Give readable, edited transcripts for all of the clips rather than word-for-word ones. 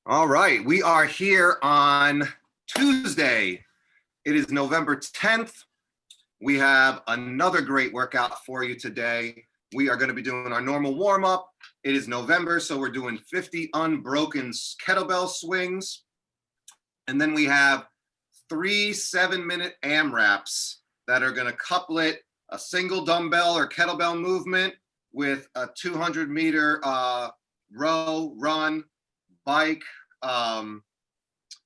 All right, we are here on Tuesday. It is November 10th. We have another great workout for you today. We are going to be doing our normal warm-up. It is November, so we're doing 50 unbroken kettlebell swings. And then we have 3 7-minute AMRAPs that are going to couplet a single dumbbell or kettlebell movement with a 200-meter row, run, bike,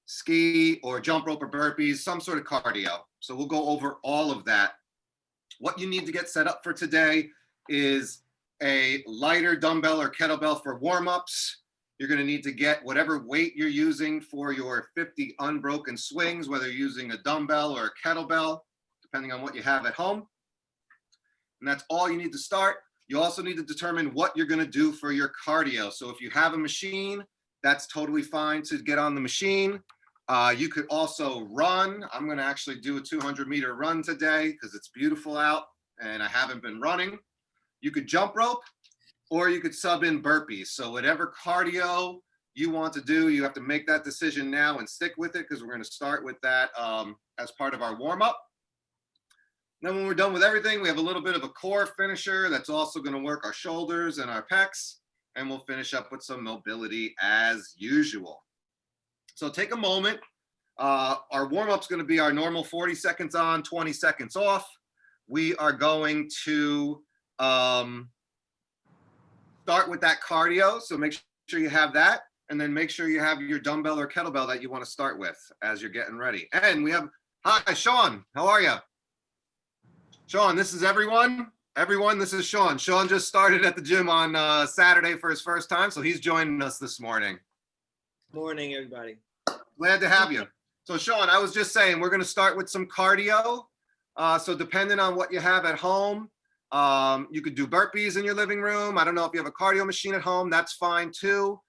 ski, or jump rope or burpees, some sort of cardio. So we'll go over all of that. What you need to get set up for today is a lighter dumbbell or kettlebell for warm-ups. You're going to need to get whatever weight you're using for your 50 unbroken swings, whether you're using a dumbbell or a kettlebell, depending on what you have at home. And that's all you need to start. You also need to determine what you're going to do for your cardio. So if you have a machine, that's totally fine to get on the machine. You could also run. I'm going to actually do a 200-meter run today because it's beautiful out and I haven't been running. You could jump rope or you could sub in burpees. So whatever cardio you want to do, you have to make that decision now and stick with it because we're going to start with that as part of our warm-up. Then when we're done with everything, we have a little bit of a core finisher that's also going to work our shoulders and our pecs. And we'll finish up with some mobility as usual. So take a moment. Our warm-up is going to be our normal 40 seconds on, 20 seconds off. We are going to start with that cardio. So make sure you have that. And then make sure you have your dumbbell or kettlebell that you want to start with as you're getting ready. And we have, hi, Sean. How are you? Sean, this is everyone. Everyone, this is Sean. Sean just started at the gym on Saturday for his first time, so he's joining us this morning. Morning, everybody. Glad to have you. So Sean, I was just saying, we're going to start with some cardio. So depending on what you have at home, you could do burpees in your living room. I don't know if you have a cardio machine at home, that's fine too.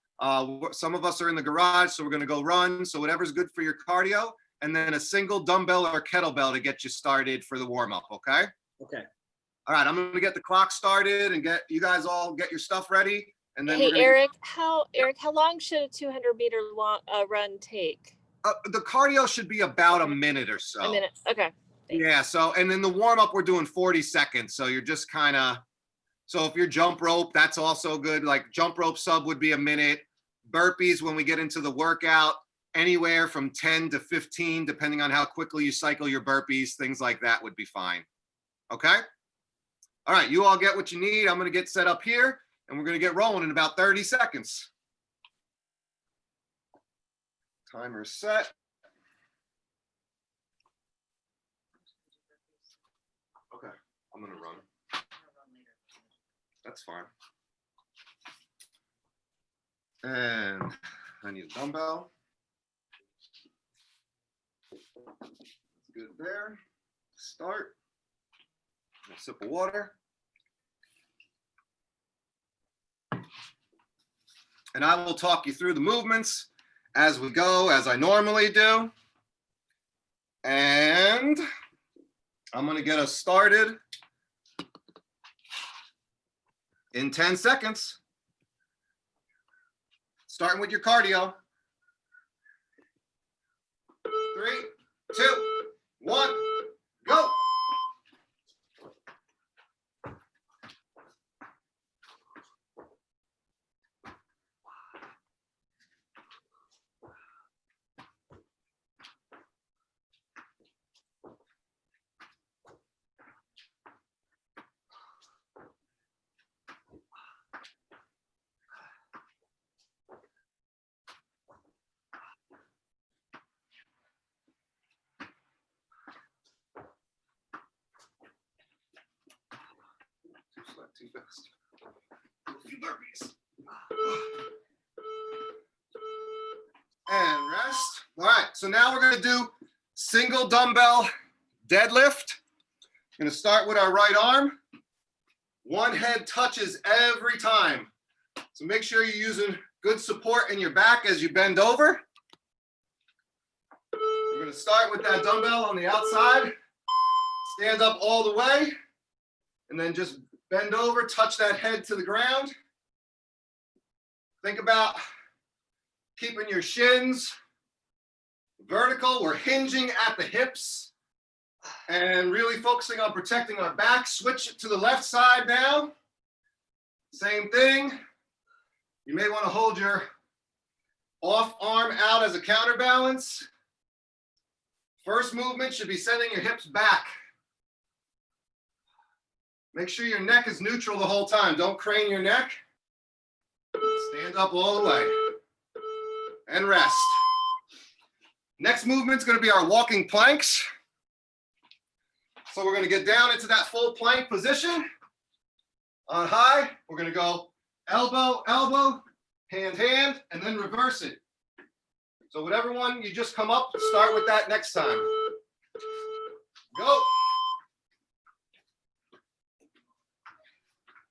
Some of us are in the garage, so we're going to go run. So whatever's good for your cardio, and then a single dumbbell or kettlebell to get you started for the warm-up, okay? Okay. All right, I'm going to get the clock started and get you guys all get your stuff ready. And then hey, Eric, how long should a 200-meter run take? The cardio should be about a minute or so. A minute, okay. Thanks. Yeah, so, and then the warm-up, we're doing 40 seconds. So you're just kind of, so if you're jump rope, that's also good. Like jump rope sub would be a minute. Burpees, when we get into the workout, anywhere from 10 to 15, depending on how quickly you cycle your burpees, things like that would be fine. Okay? All right, you all get what you need. I'm going to get set up here, and we're going to get rolling in about 30 seconds. Timer set. Okay, I'm going to run. That's fine. And I need a dumbbell. That's good there. Start. A sip of water. And I will talk you through the movements as we go, as I normally do. And I'm going to get us started in 10 seconds. Starting with your cardio. 3, 2, 1, go. Too fast. A few burpees. And rest. All right, so now we're going to do single dumbbell deadlift. I'm going to start with our right arm. One head touches every time. So make sure you're using good support in your back as you bend over. We're going to start with that dumbbell on the outside. Stand up all the way. And then just bend over, touch that head to the ground. Think about keeping your shins vertical. We're hinging at the hips and really focusing on protecting our back. Switch it to the left side now. Same thing. You may want to hold your off arm out as a counterbalance. First movement should be sending your hips back. Make sure your neck is neutral the whole time. Don't crane your neck. Stand up all the way and rest. Next movement's going to be our walking planks. So we're going to get down into that full plank position. On high, we're going to go elbow, elbow, hand, hand, and then reverse it. So whatever one you just come up, start with that next time. Go.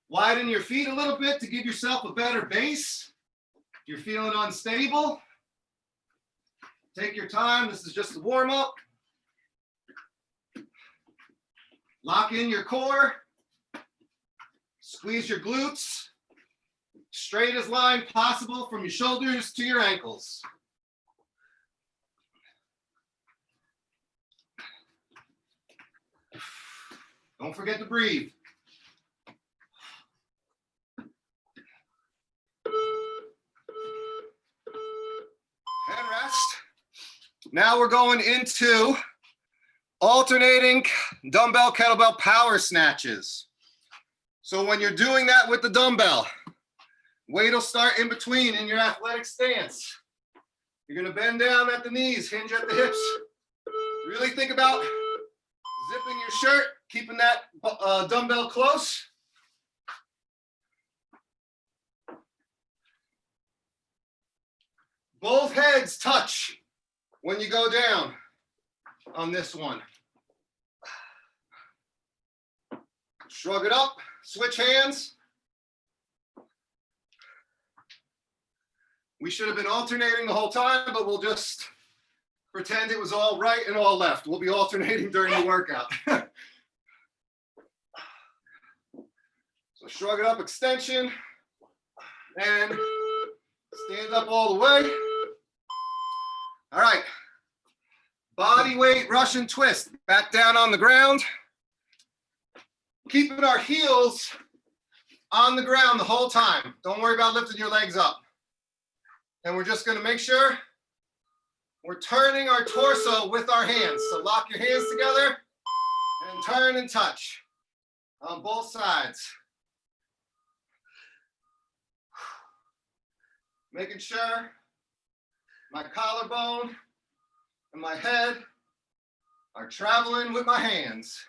Widen your feet a little bit to give yourself a better base. If you're feeling unstable, take your time. This is just a warm up. Lock in your core. Squeeze your glutes. Straightest line possible from your shoulders to your ankles. Don't forget to breathe. And rest. Now we're going into alternating dumbbell kettlebell power snatches. So when you're doing that with the dumbbell, weight will start in between in your athletic stance. You're going to bend down at the knees, hinge at the hips. Really think about zipping your shirt, keeping that dumbbell close. Both heads touch when you go down on this one. Shrug it up, switch hands. We should have been alternating the whole time, but we'll just pretend it was all right and all left. We'll be alternating during the workout. So shrug it up, extension, and stand up all the way. All right, body weight Russian twist, back down on the ground. Keeping our heels on the ground the whole time. Don't worry about lifting your legs up. And we're just gonna make sure we're turning our torso with our hands. So lock your hands together and turn and touch on both sides. Making sure my collarbone and my head are traveling with my hands.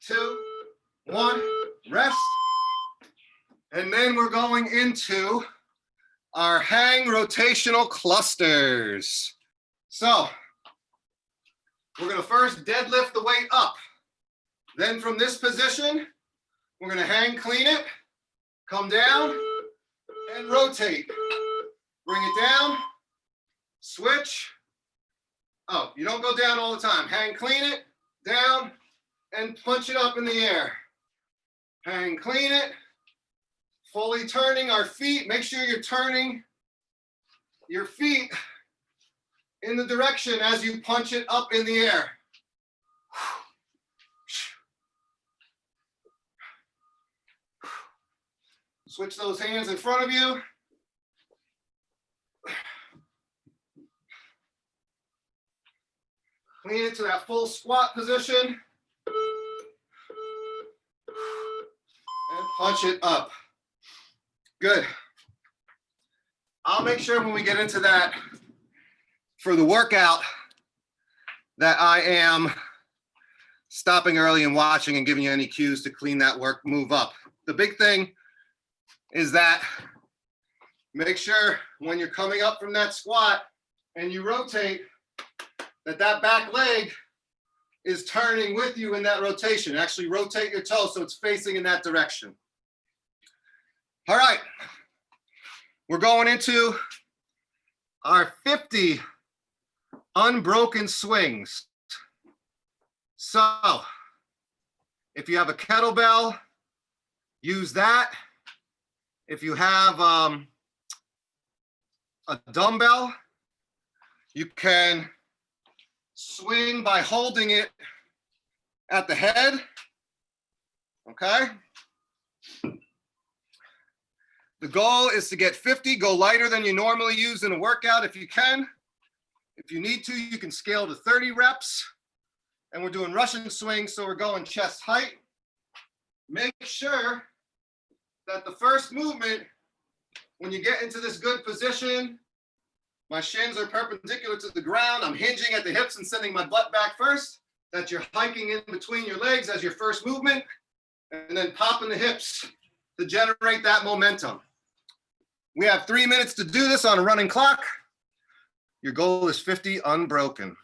Two, one, rest. And then we're going into our hang rotational clusters. So we're gonna first deadlift the weight up. Then from this position, we're gonna hang clean it, come down and rotate. Bring it down, switch. Oh, you don't go down all the time. Hang clean it, down, and punch it up in the air. Hang clean it, fully turning our feet. Make sure you're turning your feet in the direction as you punch it up in the air. Switch those hands in front of you. Clean it to that full squat position. And punch it up. Good. I'll make sure when we get into that for the workout that I am stopping early and watching and giving you any cues to clean that move up. The big thing is that make sure when you're coming up from that squat and you rotate that back leg is turning with you in that rotation. Actually rotate your toe so it's facing in that direction. All right, we're going into our 50 unbroken swings. So if you have a kettlebell, use that. If you have a dumbbell, you can swing by holding it at the head, okay? The goal is to get 50, go lighter than you normally use in a workout if you can. If you need to, you can scale to 30 reps. And we're doing Russian swings, so we're going chest height. Make sure that the first movement, when you get into this good position, my shins are perpendicular to the ground. I'm hinging at the hips and sending my butt back first. That you're hiking in between your legs as your first movement, and then popping the hips to generate that momentum. We have 3 minutes to do this on a running clock. Your goal is 50 unbroken.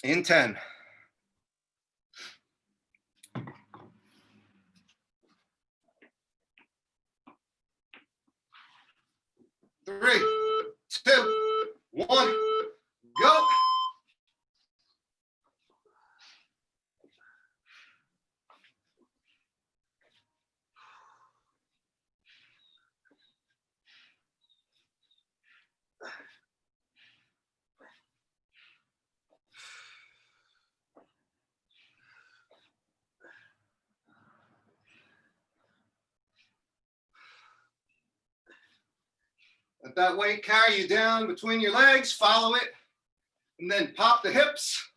In 10. 3, 2, 1, go. Let that weight carry you down between your legs, follow it, and then pop the hips,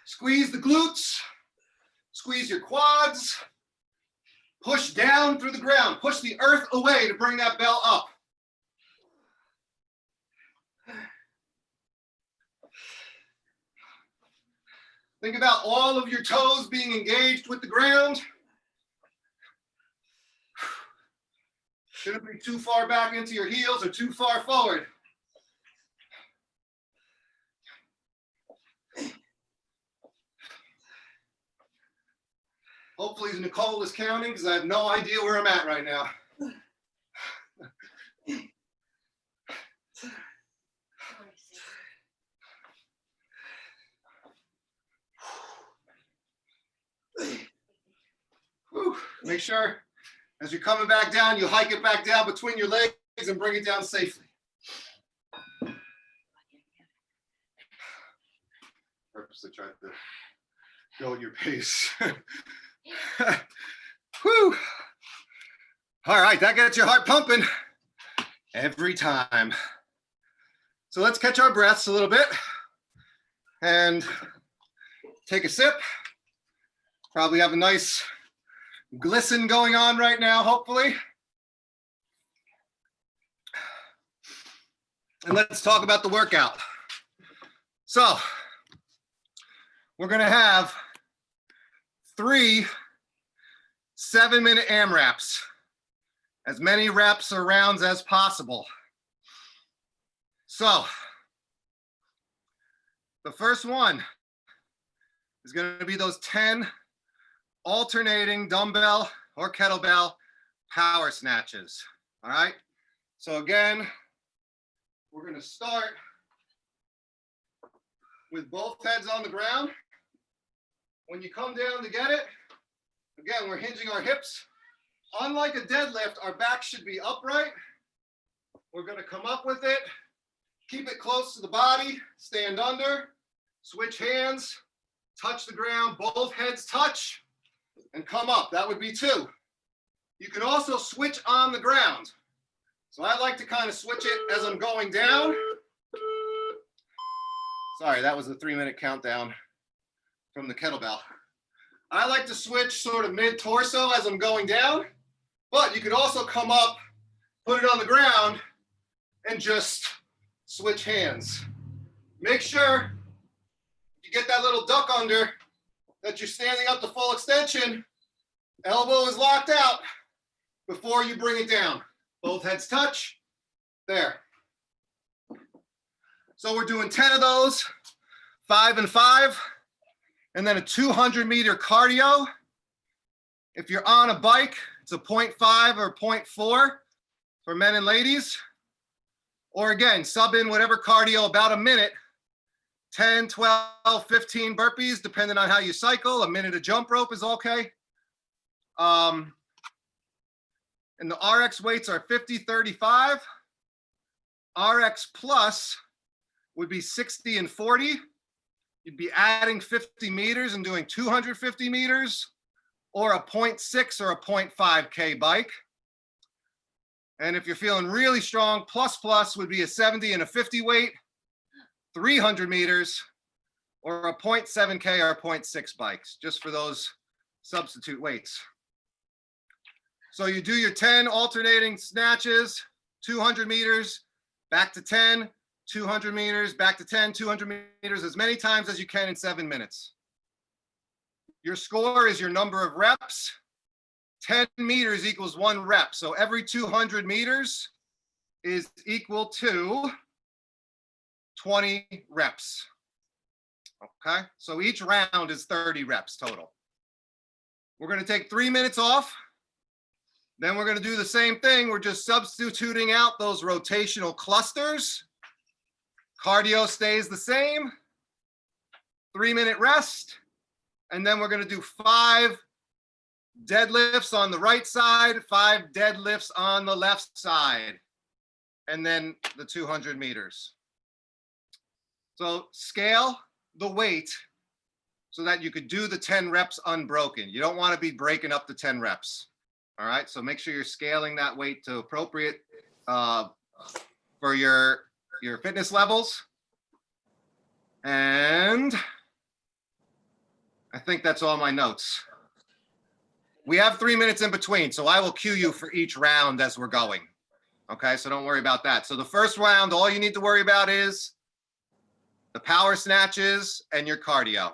squeeze the glutes, squeeze your quads, push down through the ground, push the earth away to bring that bell up. Think about all of your toes being engaged with the ground. Shouldn't be too far back into your heels or too far forward. Hopefully Nicole is counting because I have no idea where I'm at right now. Whew. Make sure as you're coming back down, you hike it back down between your legs and bring it down safely. Purposely tried to go at your pace. Whew. All right, that gets your heart pumping every time. So let's catch our breaths a little bit and take a sip. Probably have a nice glisten going on right now, hopefully. And let's talk about the workout. So we're gonna have 3 7-minute AMRAPs, as many reps or rounds as possible. So the first one is gonna be those 10 alternating dumbbell or kettlebell power snatches, all right? So again, we're gonna start with both heads on the ground. When you come down to get it, again, we're hinging our hips. Unlike a deadlift, our back should be upright. We're gonna come up with it, keep it close to the body, stand under, switch hands, touch the ground, both heads touch, and come up. That would be 2. You can also switch on the ground. So I like to kind of switch it as I'm going down. Sorry, that was a 3-minute countdown from the kettlebell. I like to switch sort of mid-torso as I'm going down, but you could also come up, put it on the ground, and just switch hands. Make sure you get that little duck under, that you're standing up to full extension, elbow is locked out before you bring it down. Both heads touch, there. So we're doing 10 of those, 5 and 5, and then a 200-meter cardio. If you're on a bike, it's a 0.5 or 0.4 for men and ladies. Or again, sub in whatever cardio, about a minute, 10, 12, 15 burpees, depending on how you cycle. A minute of jump rope is okay. And the RX weights are 50, 35. RX plus would be 60 and 40. You'd be adding 50 meters and doing 250 meters, or a 0.6 or a 0.5K bike. And if you're feeling really strong, plus would be a 70 and a 50 weight, 300 meters, or a 0.7K or a 0.6 bikes, just for those substitute weights. So you do your 10 alternating snatches, 200 meters, back to 10, 200 meters, back to 10, 200 meters, as many times as you can in 7 minutes. Your score is your number of reps. 10 meters equals 1 rep. So every 200 meters is equal to 20 reps. Okay, so each round is 30 reps total. We're going to take 3 minutes off. Then we're going to do the same thing. We're just substituting out those rotational clusters. Cardio stays the same. 3-minute rest. And then we're going to do 5 deadlifts on the right side, 5 deadlifts on the left side, and then the 200 meters. So scale the weight so that you could do the 10 reps unbroken. You don't want to be breaking up the 10 reps. All right, so make sure you're scaling that weight to appropriate for your fitness levels. And I think that's all my notes. We have 3 minutes in between, so I will cue you for each round as we're going. Okay, so don't worry about that. So the first round, all you need to worry about is the power snatches and your cardio.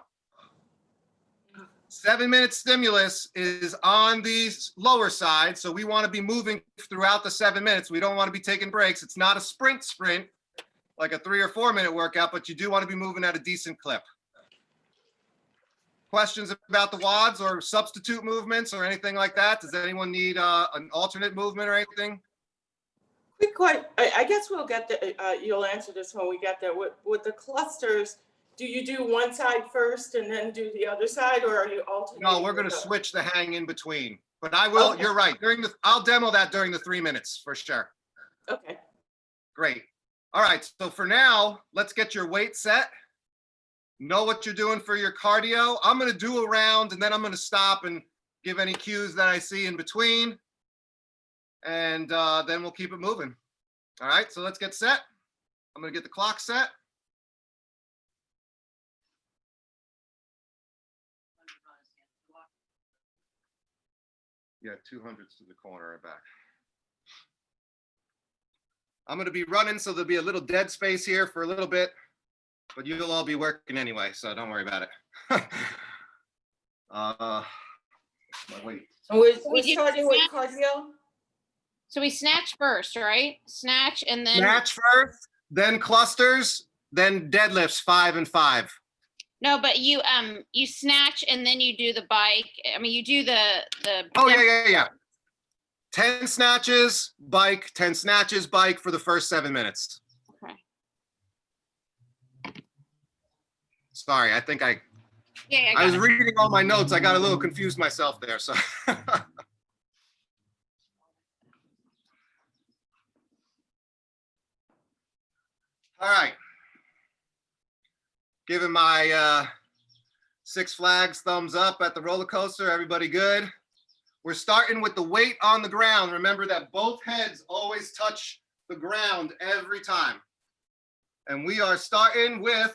7-minute stimulus is on the lower side, so we want to be moving throughout the 7 minutes. We don't want to be taking breaks. It's not a sprint like a 3 or 4 minute workout, but you do want to be moving at a decent clip. Questions about the WODs or substitute movements or anything like that? Does anyone need an alternate movement or anything? Quick question. I guess we'll get the, you'll answer this when we get there. With the clusters, do you do one side first and then do the other side, or are you alternating? No, we're going to switch the hang in between. But I will, okay. You're right. I'll demo that during the 3 minutes for sure. Okay. Great. All right. So for now, let's get your weight set. Know what you're doing for your cardio. I'm going to do a round and then I'm going to stop and give any cues that I see in between. And then we'll keep it moving. All right. So let's get set. I'm going to get the clock set. Yeah, 200s to the corner and back. I'm going to be running, so there'll be a little dead space here for a little bit, but you'll all be working anyway, so don't worry about it. Wait. So we're starting with cardio? So we snatch first, right? Snatch and then Snatch first, then clusters, then deadlifts 5 and 5. no, but you snatch and then you do the bike. I mean, you do the Oh yeah. 10 snatches, bike, 10 snatches, bike for the first 7 minutes. Okay. Sorry, I think I I was reading all my notes. I got a little confused myself there. So all right. Giving my 6 Flags thumbs up at the roller coaster. Everybody good? We're starting with the weight on the ground. Remember that both heads always touch the ground every time. And we are starting with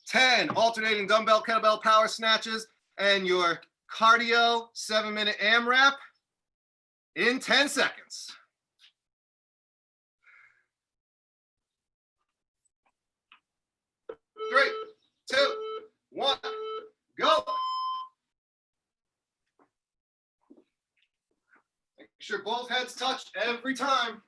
10 alternating dumbbell kettlebell power snatches and your cardio 7-minute AMRAP in 10 seconds. 3, 2, 1, go. Make sure both heads touch every time.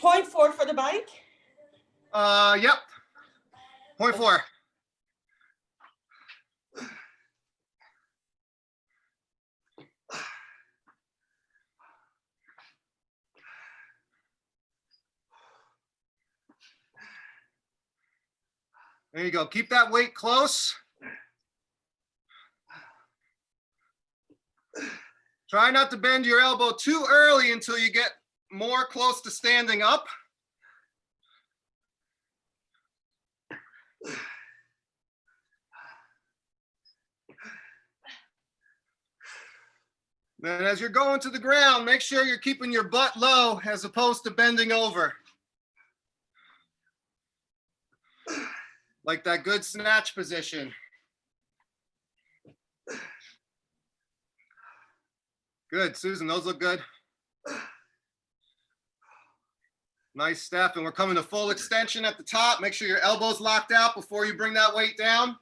0.4 for the bike? Yep. 0.4. There you go. Keep that weight close. Try not to bend your elbow too early until you get more close to standing up. Then as you're going to the ground, make sure you're keeping your butt low as opposed to bending over. Like that good snatch position. Good, Susan, those look good. Nice step, and we're coming to full extension at the top. Make sure your elbow's locked out before you bring that weight down.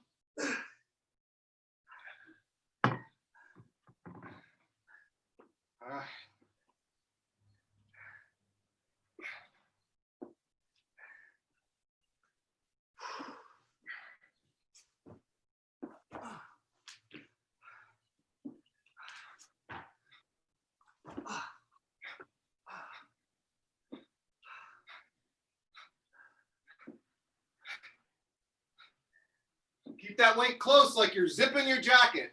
Keep that weight close like you're zipping your jacket.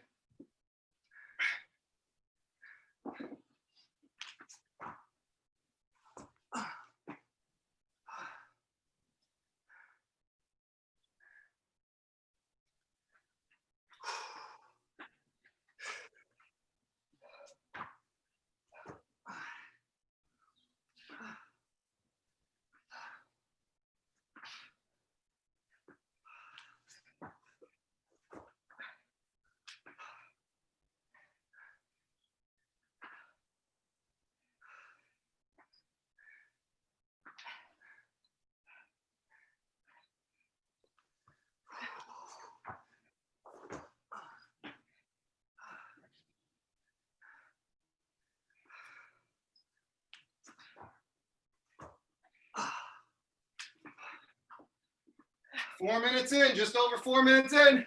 Four minutes in, just over 4 minutes in.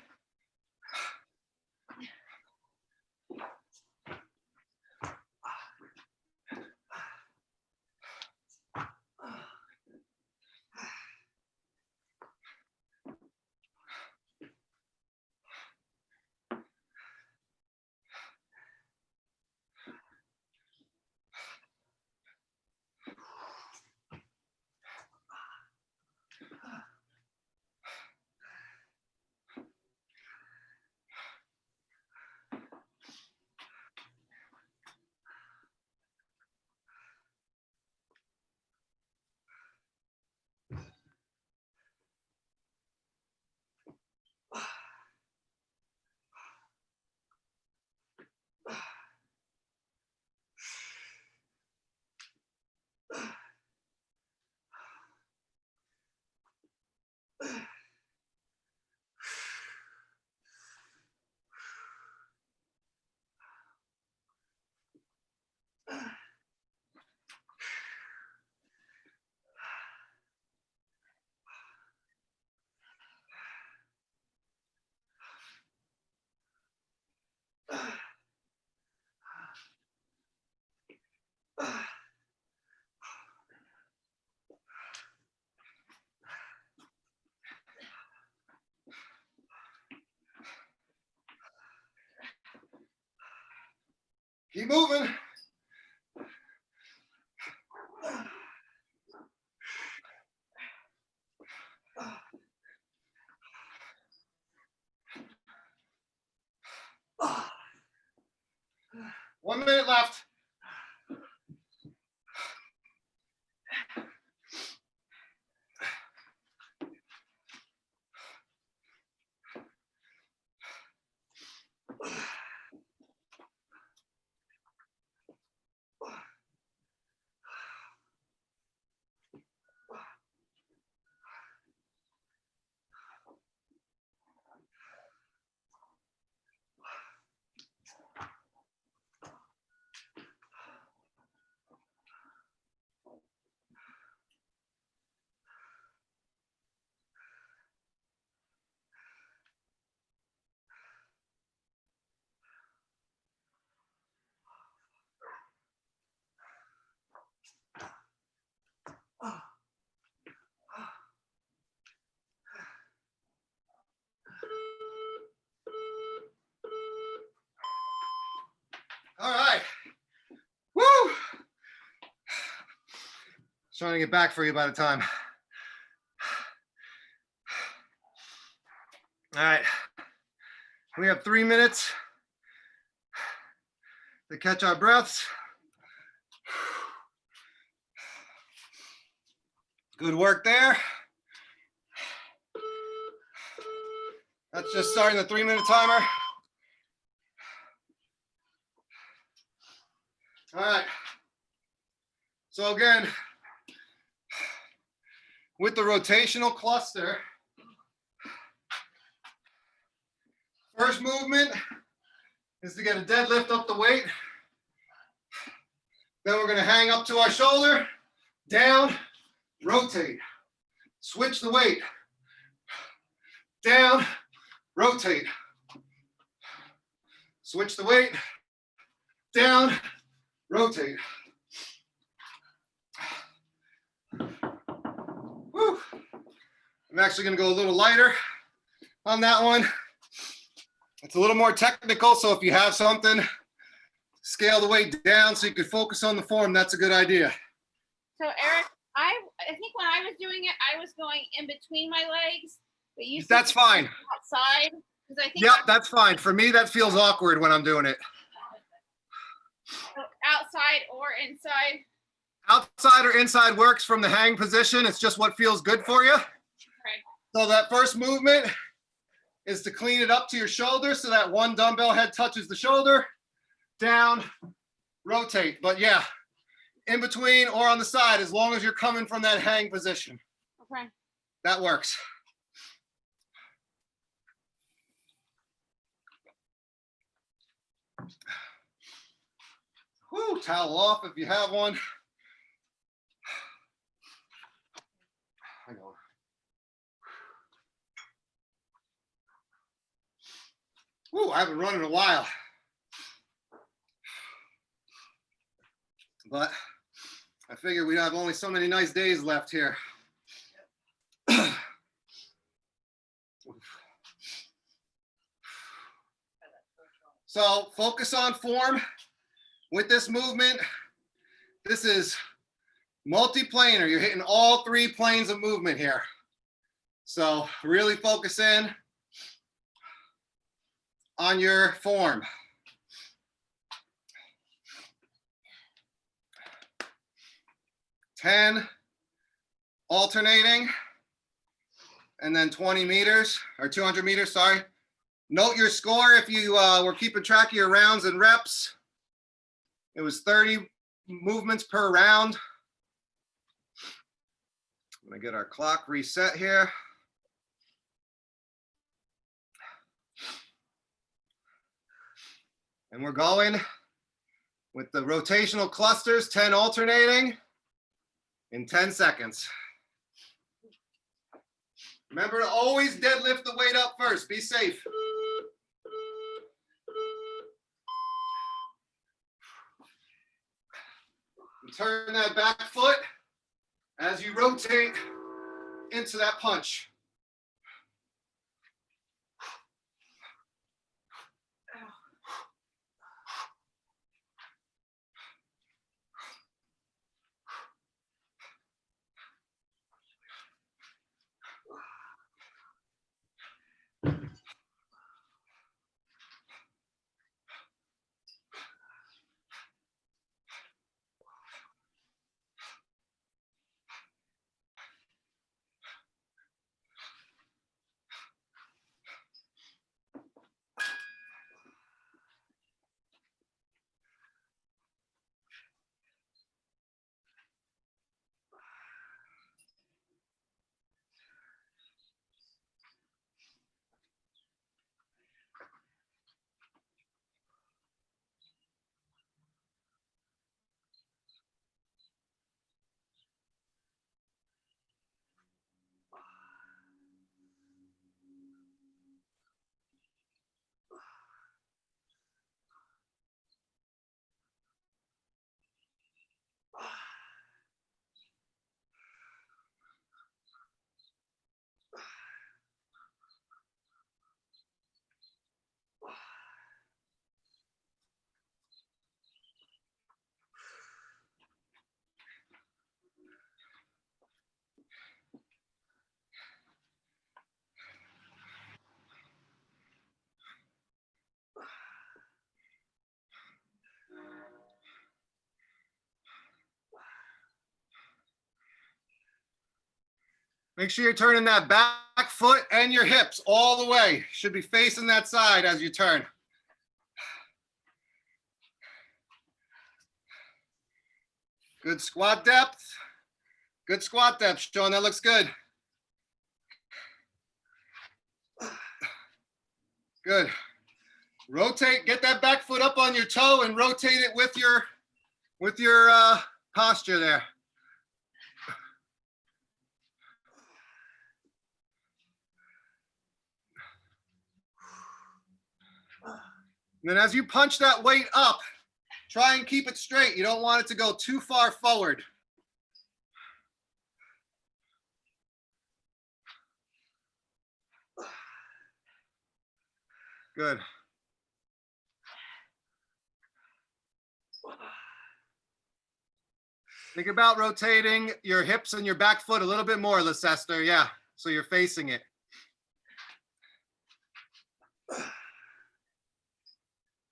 Keep moving. One minute left. All right. Woo! Trying to get back for you by the time. All right. We have 3 minutes to catch our breaths. Good work there. That's just starting the 3-minute timer. All right. So again, with the rotational cluster, first movement is to get a deadlift up the weight. Then we're going to hang up to our shoulder, down, rotate, switch the weight, down, rotate, switch the weight, down, rotate. Whew. I'm actually going to go a little lighter on that one. It's a little more technical, so if you have something, scale the weight down so you can focus on the form. That's a good idea. So Eric, I think when I was doing it, I was going in between my legs, but you. That's fine. Outside, because I think. Yep, that's fine. For me, that feels awkward when I'm doing it. Outside or inside. Outside or inside works from the hang position. It's just what feels good for you. Right. So that first movement is to clean it up to your shoulder so that one dumbbell head touches the shoulder, down, rotate. But yeah, in between or on the side, as long as you're coming from that hang position. Okay. That works. Whew, towel off if you have one. Hang on. Whew, I haven't run in a while. But I figure we have only so many nice days left here. So focus on form with this movement. This is multi-planar. You're hitting all 3 planes of movement here. So really focus in on your form. Ten alternating, and then 20 meters or 200 meters, sorry. Note your score if you were keeping track of your rounds and reps. It was 30 movements per round. I'm gonna get our clock reset here. And we're going with the rotational clusters, 10 alternating in 10 seconds. Remember to always deadlift the weight up first. Be safe. And turn that back foot as you rotate into that punch. Make sure you're turning that back foot and your hips all the way. Should be facing that side as you turn. Good squat depth. Good squat depth, Sean. That looks good. Good. Rotate, get that back foot up on your toe and rotate it with your posture there. And then as you punch that weight up, try and keep it straight. You don't want it to go too far forward. Good. Think about rotating your hips and your back foot a little bit more, Leicester. Yeah, so you're facing it.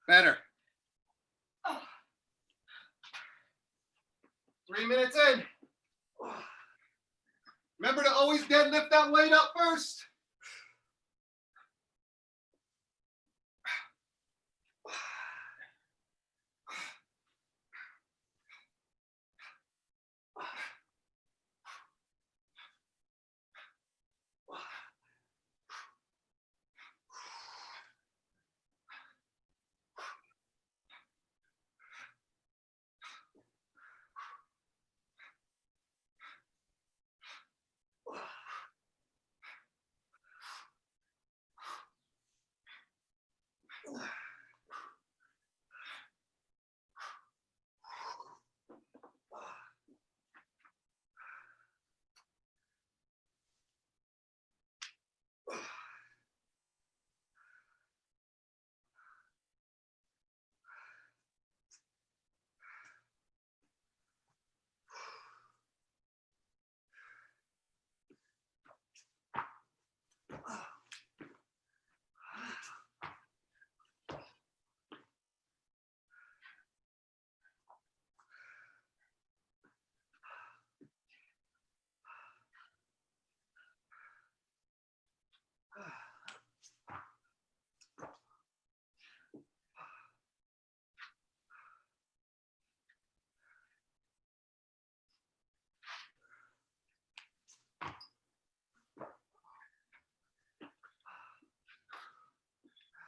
Better. 3 minutes in. Remember to always deadlift that weight up first.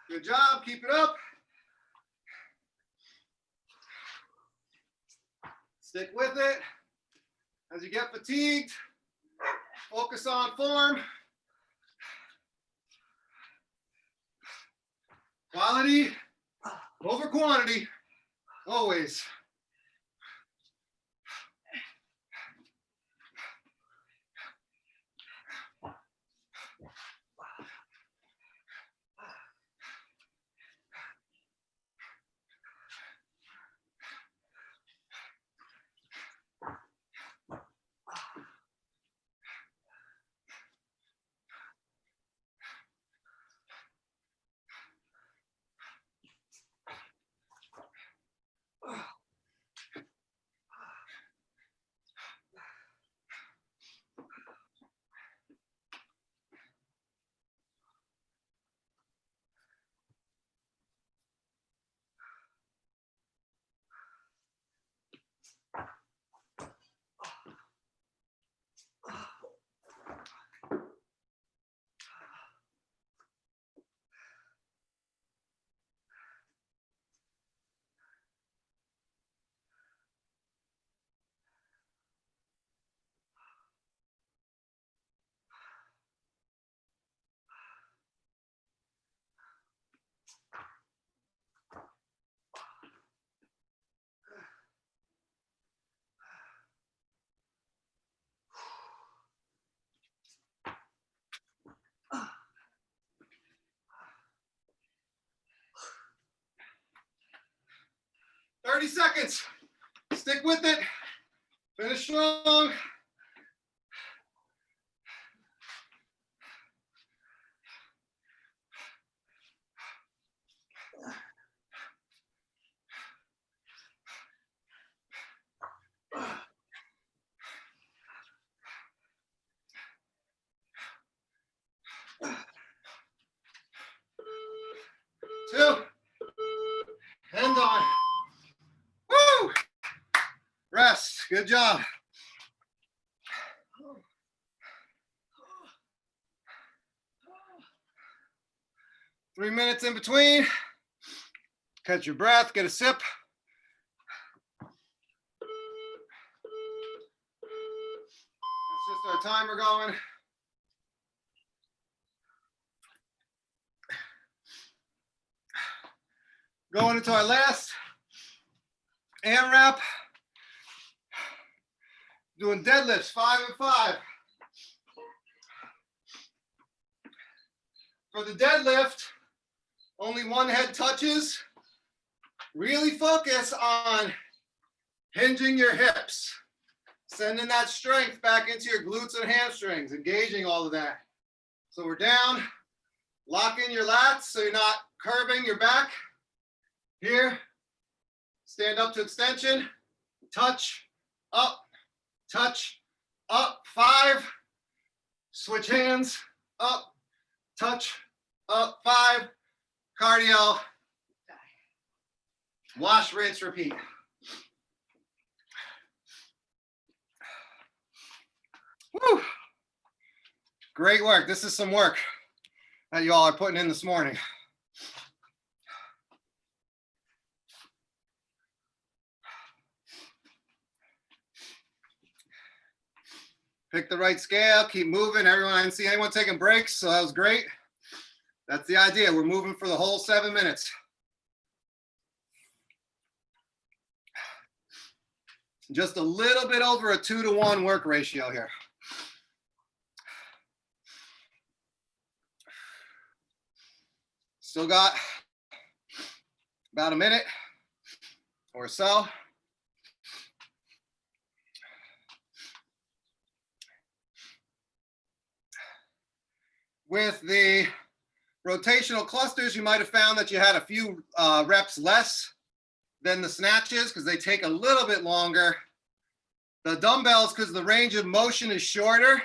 Good job, keep it up. Stick with it. As you get fatigued, focus on form. Quality over quantity, always. "30 seconds. Stick with it. Finish strong. Good job. Three minutes in between. Catch your breath, get a sip. That's just our timer going. Going into our last AMRAP. Doing deadlifts, 5 and 5. For the deadlift, only one head touches. Really focus on hinging your hips, sending that strength back into your glutes and hamstrings, engaging all of that. So we're down, lock in your lats so you're not curving your back. Here, stand up to extension, touch, up, 5, switch hands, up, touch, up, 5, cardio, wash, rinse, repeat. Woo. Great work. This is some work that you all are putting in this morning. Pick the right scale, keep moving. Everyone, I didn't see anyone taking breaks, so that was great. That's the idea. We're moving for the whole 7 minutes. Just a little bit over a 2-to-1 work ratio here. Still got about a minute or so. With the rotational clusters, you might have found that you had a few reps less than the snatches because they take a little bit longer. The dumbbells, because the range of motion is shorter,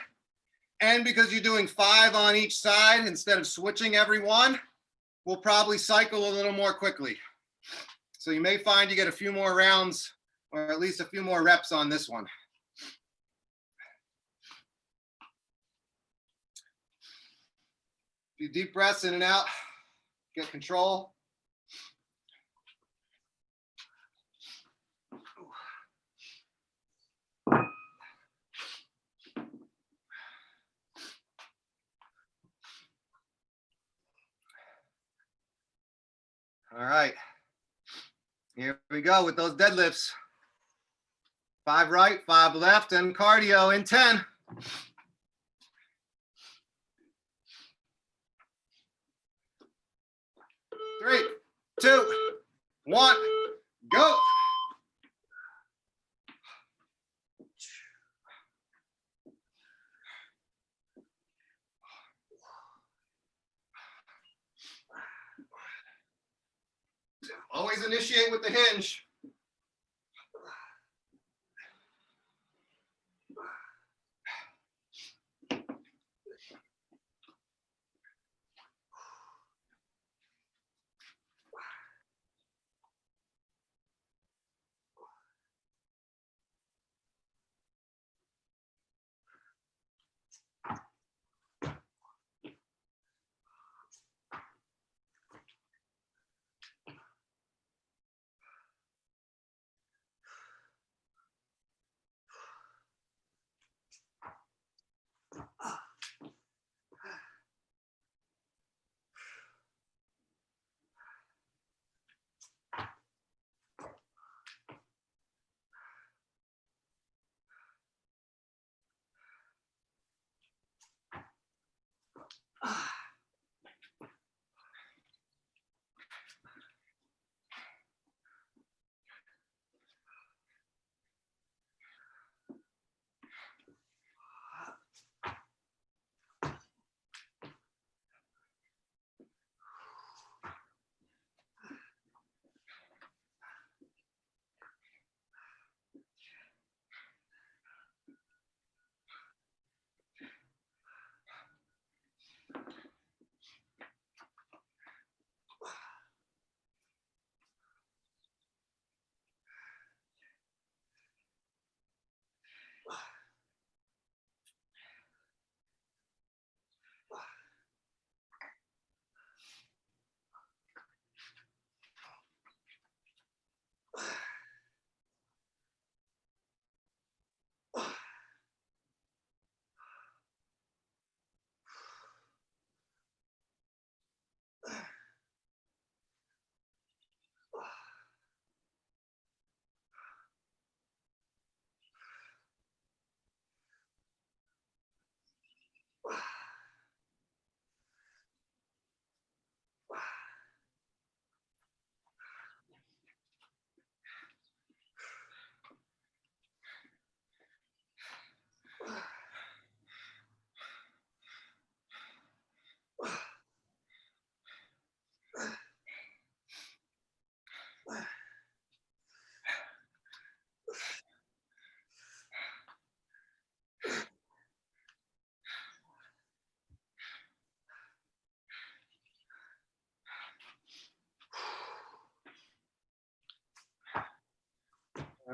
and because you're doing 5 on each side instead of switching every one, will probably cycle a little more quickly. So you may find you get a few more rounds or at least a few more reps on this one. A few deep breaths in and out, get control. All right, here we go with those deadlifts. 5 right, 5 left, and cardio in 10. 3, 2, 1, go. Always initiate with the hinge.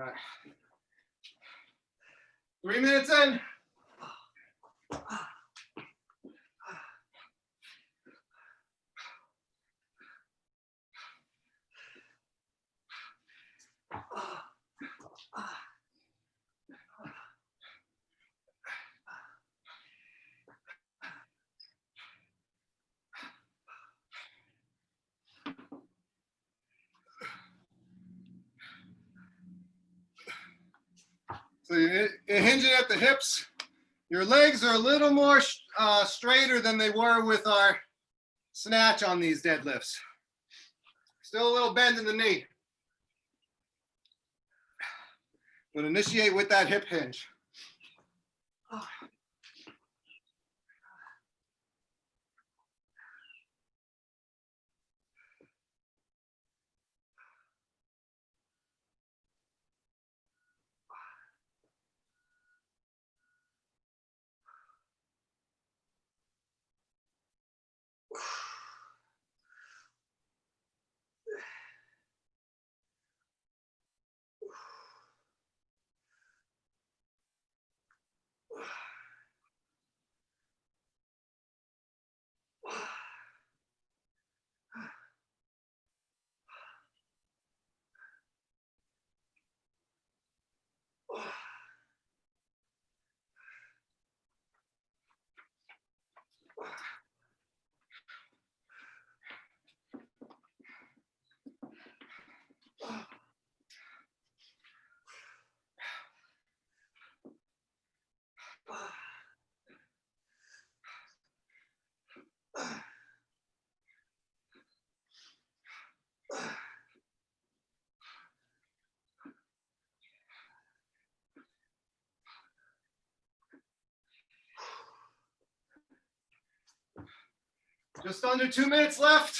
right. 3 minutes in. So you're hinging at the hips. Your legs are a little more straighter than they were with our snatch on these deadlifts. Still a little bend in the knee. But initiate with that hip hinge. Just under 2 minutes left.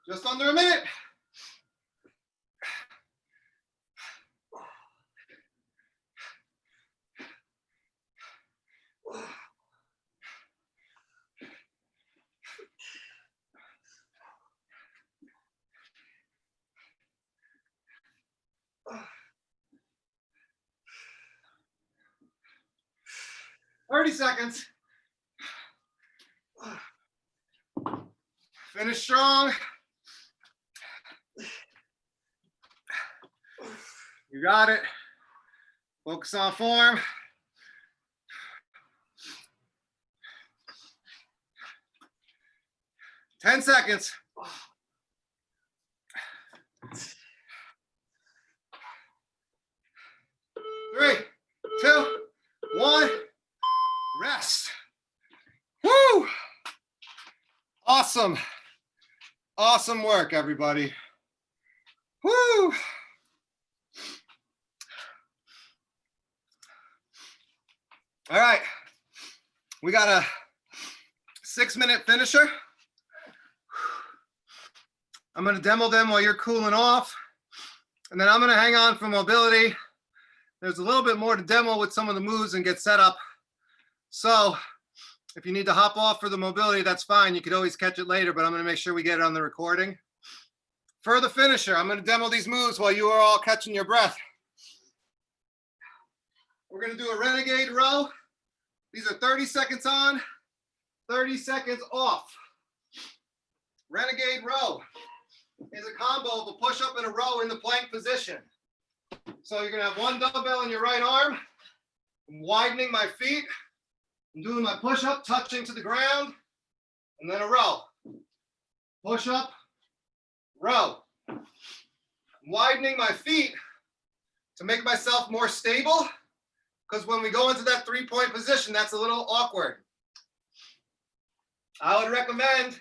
Just under a minute. Thirty seconds. Finish strong. You got it. Focus on form. Ten seconds. 3, 2, 1. Rest. Woo! Awesome. Awesome work, everybody. Woo! All right. We got a 6-minute finisher. I'm going to demo them while you're cooling off. And then I'm going to hang on for mobility. There's a little bit more to demo with some of the moves and get set up. So if you need to hop off for the mobility, that's fine. You could always catch it later, but I'm going to make sure we get it on the recording. For the finisher, I'm going to demo these moves while you are all catching your breath. We're going to do a Renegade row. These are 30 seconds on, 30 seconds off. Renegade row is a combo of a push-up and a row in the plank position. So you're going to have one dumbbell in your right arm. I'm widening my feet. I'm doing my push-up, touching to the ground, and then a row. Push-up, row. I'm widening my feet to make myself more stable, because when we go into that three-point position, that's a little awkward. I would recommend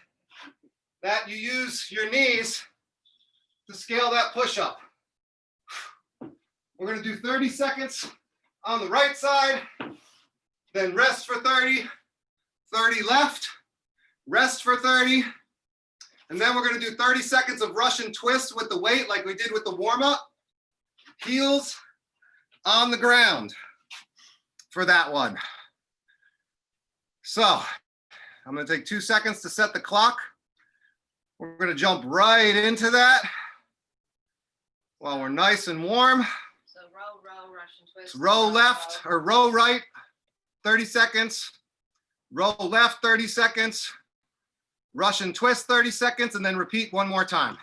that you use your knees to scale that push-up. We're gonna do 30 seconds on the right side, then rest for 30, 30 left, rest for 30, and then we're gonna do 30 seconds of Russian twist with the weight like we did with the warm-up. Heels on the ground for that one. So I'm gonna take 2 seconds to set the clock. We're gonna jump right into that while we're nice and warm. So row, Russian twist. It's row left or row right, 30 seconds. Row left, 30 seconds. Russian twist, 30 seconds, and then repeat one more time.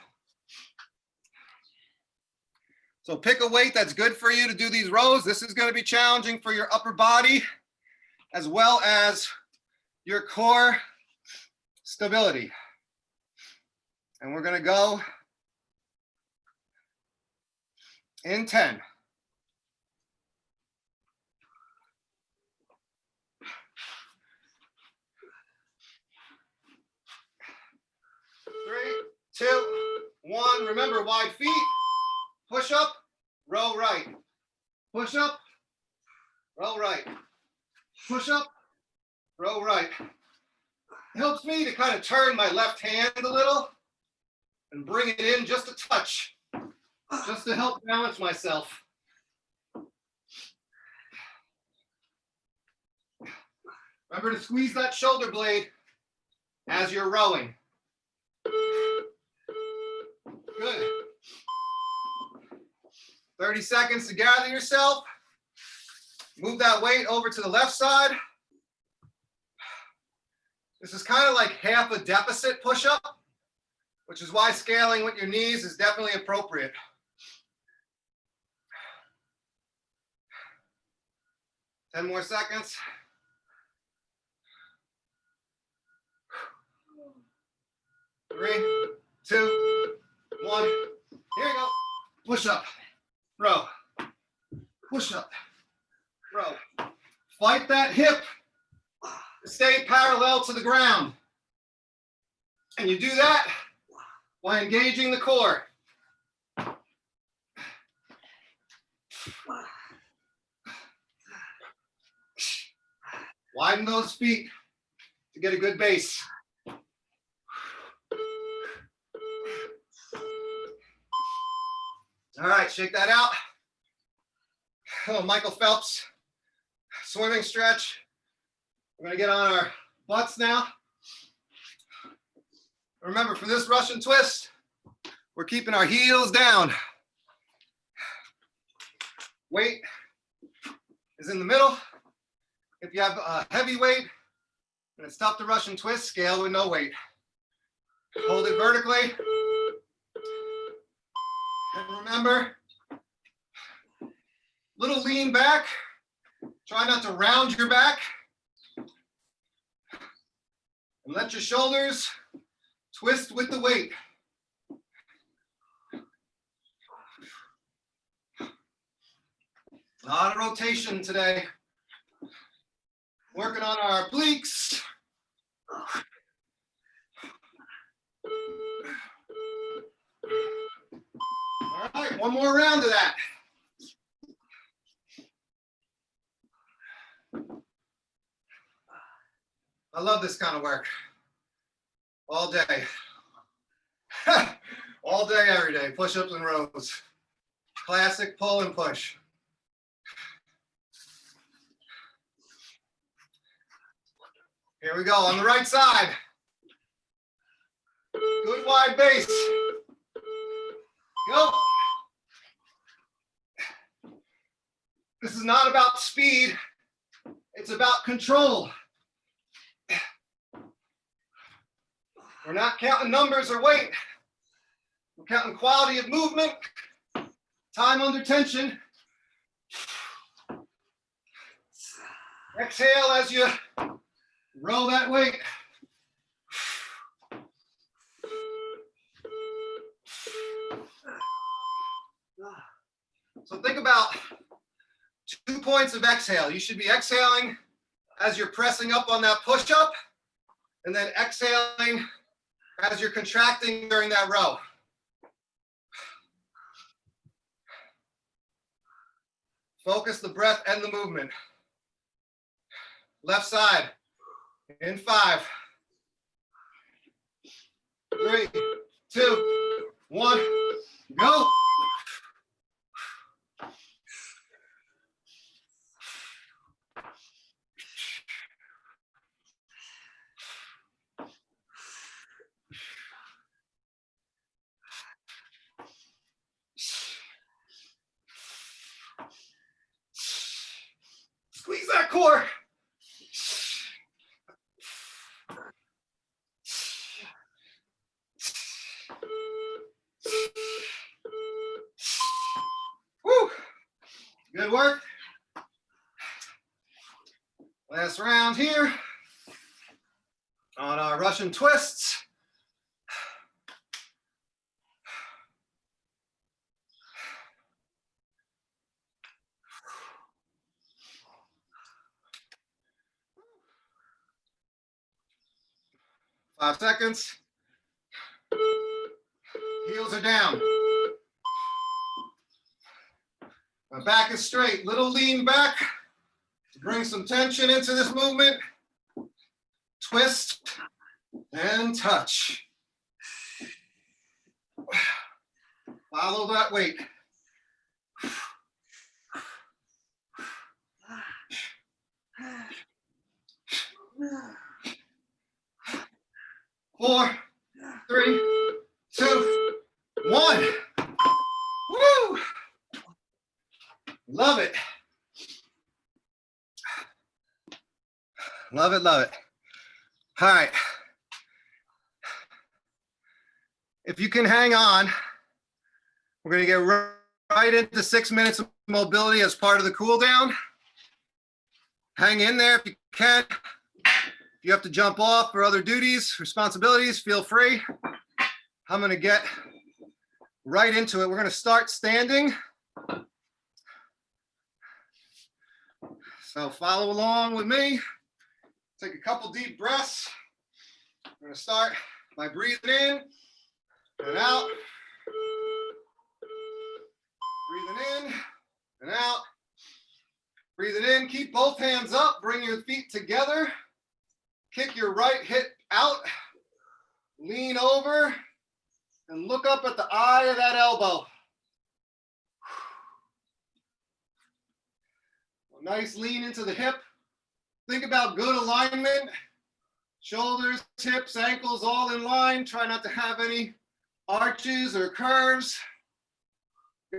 So pick a weight that's good for you to do these rows. This is going to be challenging for your upper body as well as your core stability. And we're going to go in 10. Three, two, one. Remember, wide feet. Push up, row right. Push up, row right. Push up, row right. It helps me to kind of turn my left hand a little and bring it in just a touch, just to help balance myself. Remember to squeeze that shoulder blade as you're rowing. Good. 30 seconds to gather yourself. Move that weight over to the left side. This is kind of like half a deficit push-up, which is why scaling with your knees is definitely appropriate. Ten more seconds. Three, two, one. Here you go. Push up, row, push up, row. Fight that hip. Stay parallel to the ground. And you do that by engaging the core. Widen those feet to get a good base. All right, shake that out. Oh, Michael Phelps, swimming stretch. We're gonna get on our butts now. Remember, for this Russian twist, we're keeping our heels down. Weight is in the middle. If you have a heavy weight and it's tough to Russian twist, scale with no weight. Hold it vertically. And remember, little lean back. Try not to round your back. And let your shoulders twist with the weight. A lot of rotation today. Working on our obliques. All right, one more round of that. I love this kind of work. All day. All day, every day. Push-ups and rows. Classic pull and push. Here we go, on the right side. Good wide base. Go. This is not about speed. It's about control. We're not counting numbers or weight. We're counting quality of movement, time under tension. Exhale as you row that weight. So think about 2 points of exhale. You should be exhaling as you're pressing up on that push-up, and then exhaling as you're contracting during that row. Focus the breath and the movement. Left side in 5, 3, 2, 1, go. Squeeze that core. Woo. Good work. Last round here on our Russian twists. Five seconds. Heels are down. My back is straight. Little lean back to bring some tension into this movement. Twist and touch. Follow that weight. 4, 3, 2, 1. Woo! Love it. Love it, love it. All right. If you can hang on, we're going to get right into 6 minutes of mobility as part of the cool down. Hang in there if you can. If you have to jump off for other duties, responsibilities, feel free. I'm going to get right into it. We're going to start standing. So follow along with me. Take a couple deep breaths. We're going to start by breathing in and out. Breathing in and out. Breathing in, keep both hands up, bring your feet together. Kick your right hip out, lean over, and look up at the eye of that elbow. A nice lean into the hip. Think about good alignment. Shoulders, hips, ankles all in line. Try not to have any arches or curves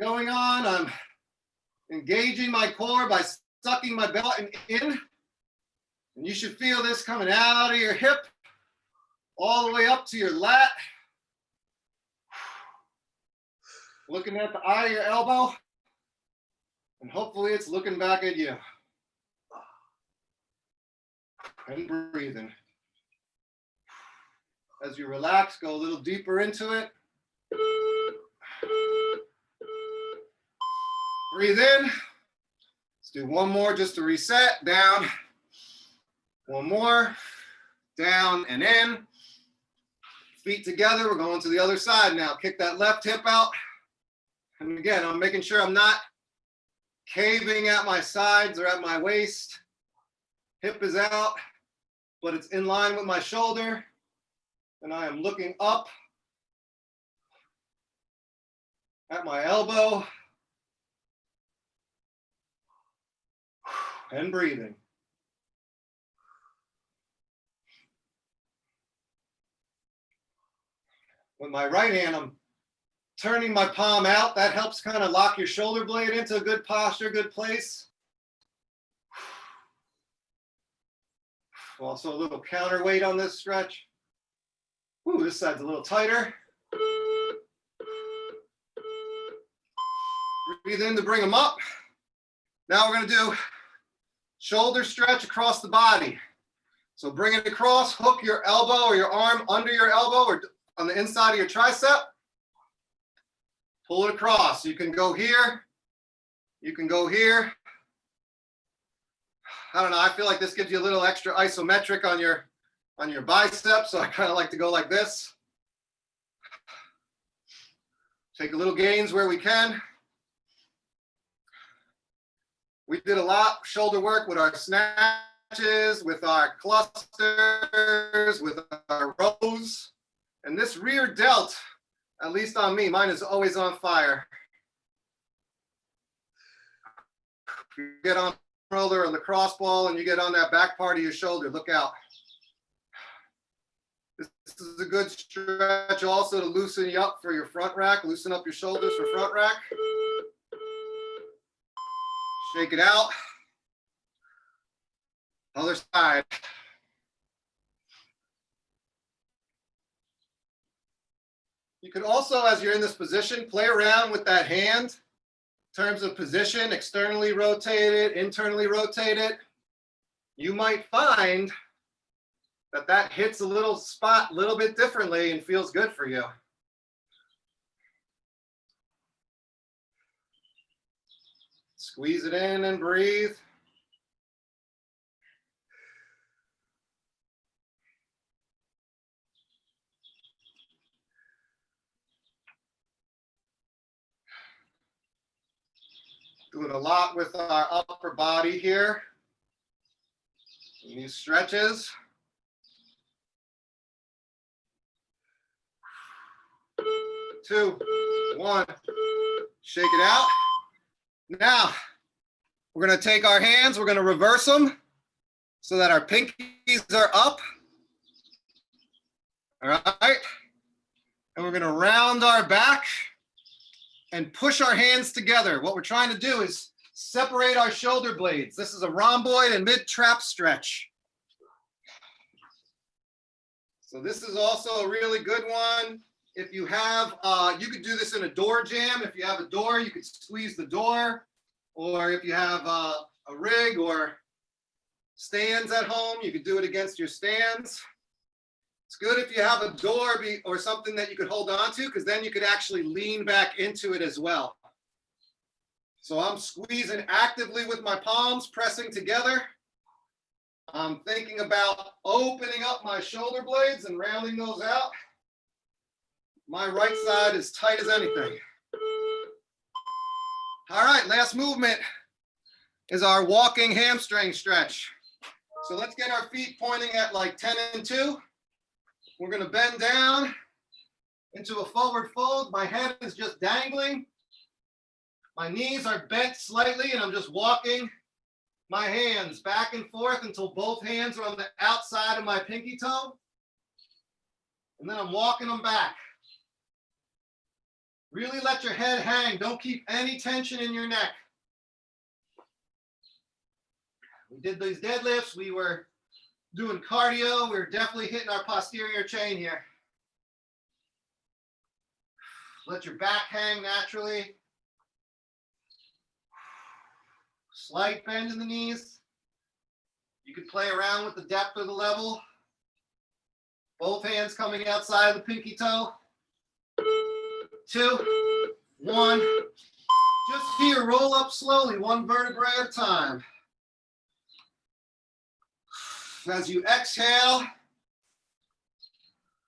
going on. I'm engaging my core by sucking my belly button in. And you should feel this coming out of your hip, all the way up to your lat. Looking at the eye of your elbow, and hopefully it's looking back at you. And breathing. As you relax, go a little deeper into it. Breathe in. Let's do one more just to reset. Down. One more, down and in. Feet together, we're going to the other side now. Kick that left hip out. And again, I'm making sure I'm not caving at my sides or at my waist. Hip is out, but it's in line with my shoulder. And I am looking up at my elbow and breathing. With my right hand, I'm turning my palm out. That helps kind of lock your shoulder blade into a good posture, good place. Also a little counterweight on this stretch. Ooh, this side's a little tighter. Breathe in to bring them up. Now we're going to do shoulder stretch across the body. So bring it across, hook your elbow or your arm under your elbow or on the inside of your tricep. Pull it across. You can go here. You can go here. I don't know. I feel like this gives you a little extra isometric on your biceps. So I kind of like to go like this. Take a little gains where we can. We did a lot of shoulder work with our snatches, with our clusters, with our rows. And this rear delt, at least on me, mine is always on fire. If you get on the roller or lacrosse ball and you get on that back part of your shoulder, look out. This is a good stretch also to loosen you up for your front rack, loosen up your shoulders for front rack. Shake it out. Other side. You can also, as you're in this position, play around with that hand in terms of position, externally rotate it, internally rotate it. You might find that that hits a little spot a little bit differently and feels good for you. Squeeze it in and breathe. Doing a lot with our upper body here. In these stretches. 2, 1, shake it out. Now, we're gonna take our hands, we're gonna reverse them so that our pinkies are up. All right, and we're gonna round our back and push our hands together. What we're trying to do is separate our shoulder blades. This is a rhomboid and mid-trap stretch. So this is also a really good one. If you have, you could do this in a door jam. If you have a door, you could squeeze the door. Or if you have a rig or stands at home, you could do it against your stands. It's good if you have a door or something that you could hold on to, because then you could actually lean back into it as well. So I'm squeezing actively with my palms, pressing together. I'm thinking about opening up my shoulder blades and rounding those out. My right side is tight as anything. All right, last movement is our walking hamstring stretch. So let's get our feet pointing at like 10 and 2. We're gonna bend down into a forward fold. My head is just dangling. My knees are bent slightly and I'm just walking my hands back and forth until both hands are on the outside of my pinky toe. And then I'm walking them back. Really let your head hang. Don't keep any tension in your neck. We did these deadlifts. We were doing cardio. We were definitely hitting our posterior chain here. Let your back hang naturally. Slight bend in the knees. You could play around with the depth of the level. Both hands coming outside of the pinky toe. 2, 1. Just here, roll up slowly, one vertebrae at a time. As you exhale,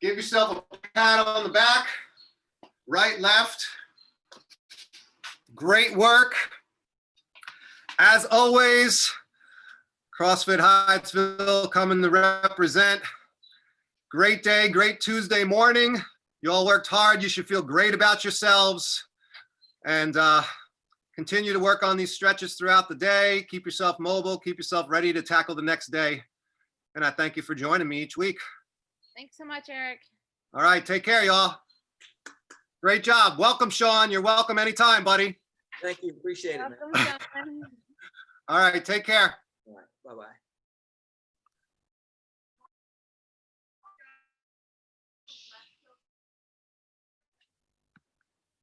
give yourself a pat on the back, right, left. Great work. As always, CrossFit Hyattsville coming to represent. Great day, great Tuesday morning. You all worked hard. You should feel great about yourselves and continue to work on these stretches throughout the day. Keep yourself mobile, keep yourself ready to tackle the next day. And I thank you for joining me each week. Thanks so much, Eric. All right, take care, y'all. Great job. Welcome, Sean. You're welcome anytime, buddy. Thank you. Appreciate it, man. Welcome, John. All right, take care. All right. Bye-bye.